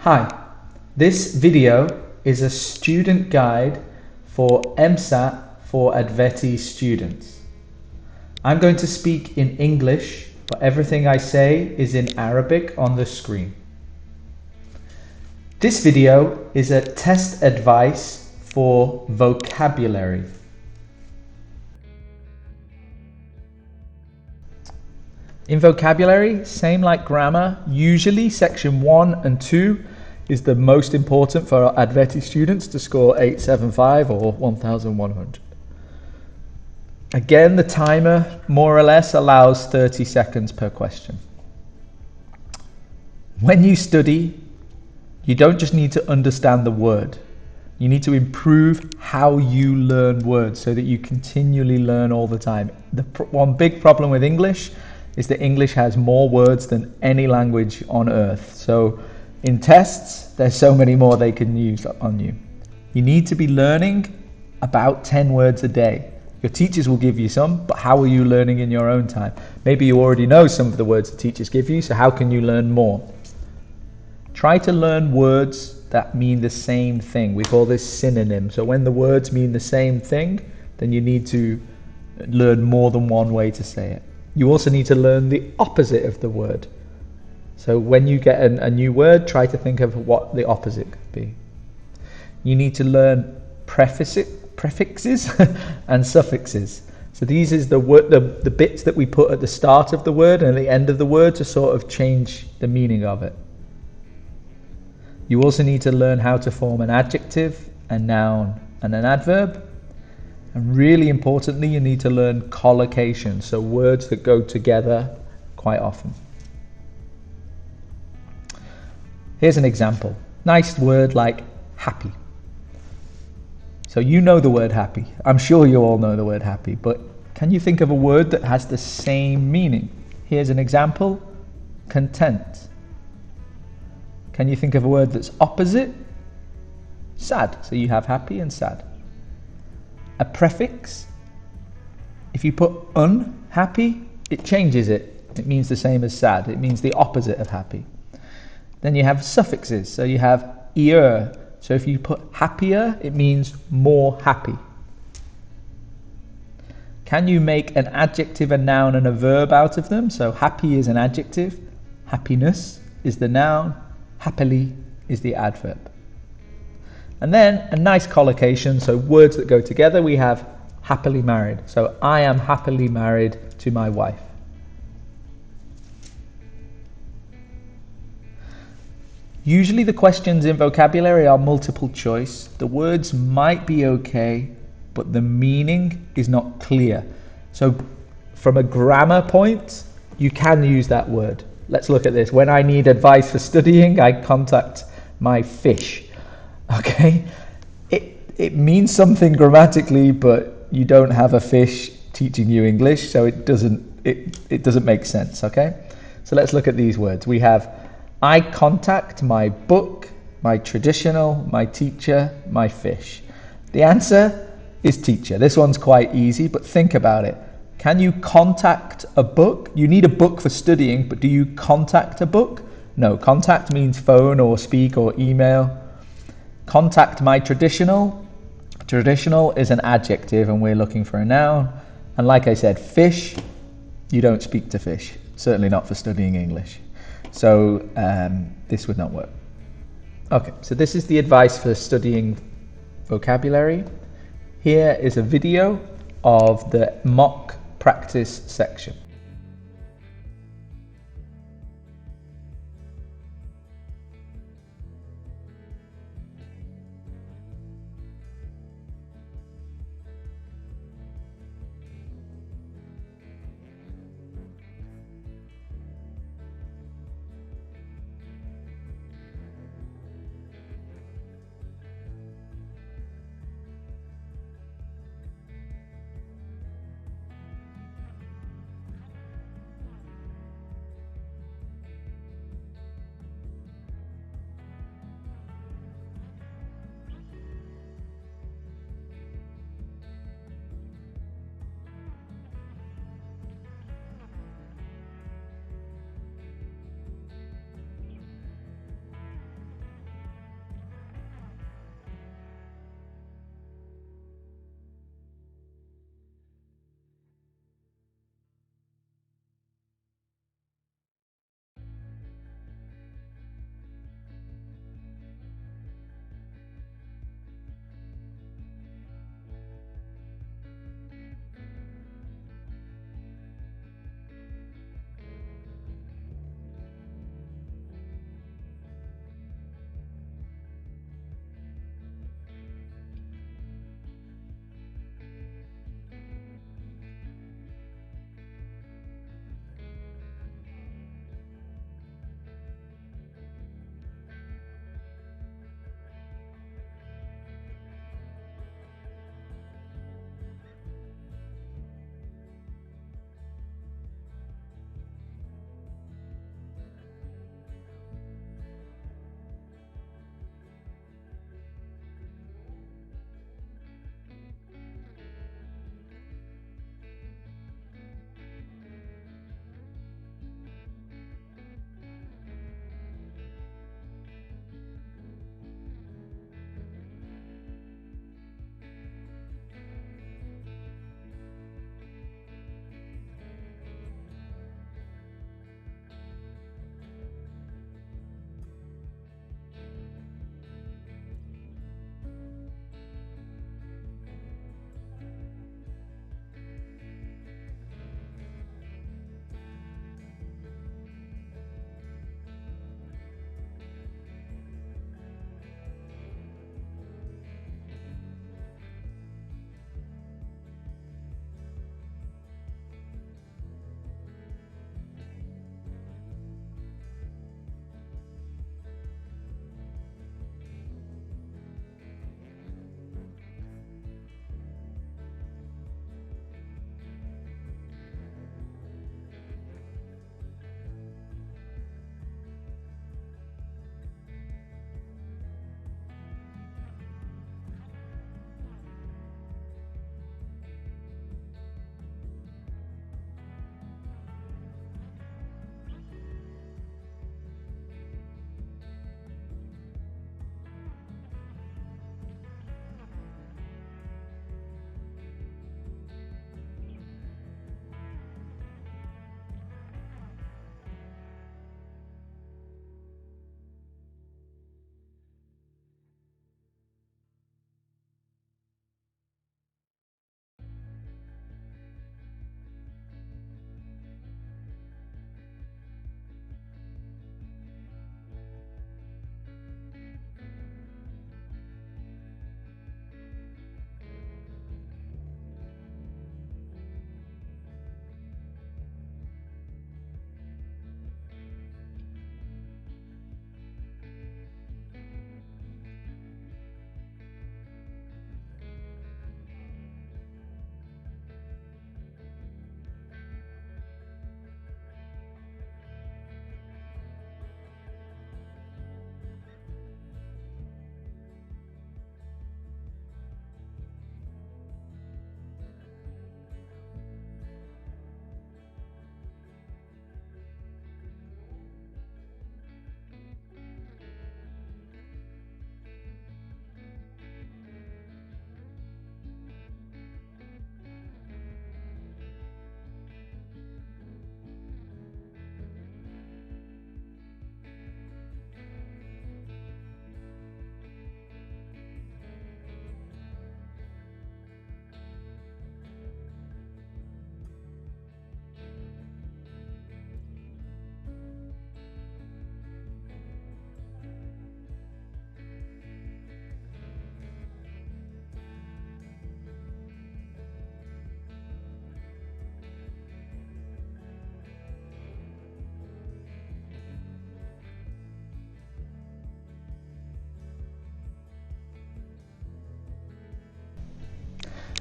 Hi, this video is a student guide for EmSAT for ADVETI students. I'm going to speak in English, but everything I say is in Arabic on the screen. This video is a test advice for vocabulary. In vocabulary, same like grammar, usually section 1 and 2 is the most important for our ADVETI students to score 875 or 1100. Again, the timer more or less allows 30 seconds per question. When you study, you don't just need to understand the word. You need to improve how you learn words so that you continually learn all the time. One big problem with English is that English has more words than any language on earth. So in tests, there's so many more they can use on you. You need to be learning about 10 words a day. Your teachers will give you some, but how are you learning in your own time? Maybe you already know some of the words the teachers give you, so how can you learn more? Try to learn words that mean the same thing. We call this synonym. So when the words mean the same thing, then you need to learn more than one way to say it. You also need to learn the opposite of the word. So when you get a new word, try to think of what the opposite could be. You need to learn prefixes and suffixes. So these is the bits that we put at the start of the word and at the end of the word to sort of change the meaning of it. You also need to learn how to form an adjective, a noun, and an adverb. And really importantly, you need to learn collocation, so words that go together quite often. Here's an example. Nice word like happy. So you know the word happy. I'm sure you all know the word happy, but can you think of a word that has the same meaning? Here's an example, content. Can you think of a word that's opposite? Sad. So you have happy and sad. A prefix, if you put unhappy, it changes it. It means the same as sad. It means the opposite of happy. Then you have suffixes. So you have ear. So if you put happier, it means more happy. Can you make an adjective, a noun, and a verb out of them? So happy is an adjective, happiness is the noun, happily is the adverb. And then a nice collocation, so words that go together, we have happily married. So I am happily married to my wife. Usually the questions in vocabulary are multiple choice. The words might be okay, but the meaning is not clear. So from a grammar point, you can use that word. Let's look at this. When I need advice for studying, I contact my fish. Okay, it means something grammatically, but you don't have a fish teaching you English, so it doesn't make sense. Okay, so let's look at these words. We have I contact my book, my traditional, my teacher, my fish. The answer is teacher. This one's quite easy, but think about it. Can you contact a book? You need a book for studying, but do you contact a book? No, contact means phone or speak or email. Contact my traditional. Traditional is an adjective and we're looking for a noun. And like I said, fish, you don't speak to fish. Certainly not for studying English. So this would not work. Okay, so this is the advice for studying vocabulary. Here is a video of the mock practice section.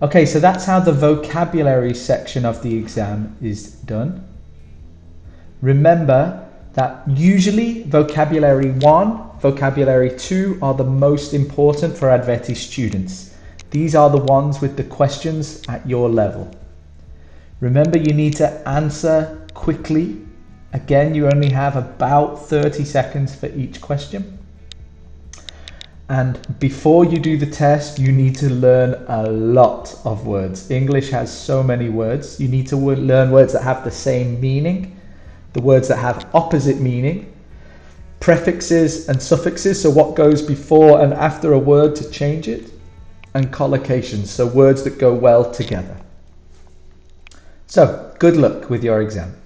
Okay, so that's how the vocabulary section of the exam is done. Remember that usually vocabulary 1, vocabulary 2 are the most important for ADVETI students. These are the ones with the questions at your level. Remember, you need to answer quickly. Again, you only have about 30 seconds for each question. And before you do the test, you need to learn a lot of words. English has so many words. You need to learn words that have the same meaning, the words that have opposite meaning, prefixes and suffixes, so what goes before and after a word to change it, and collocations, so words that go well together. So, good luck with your exam.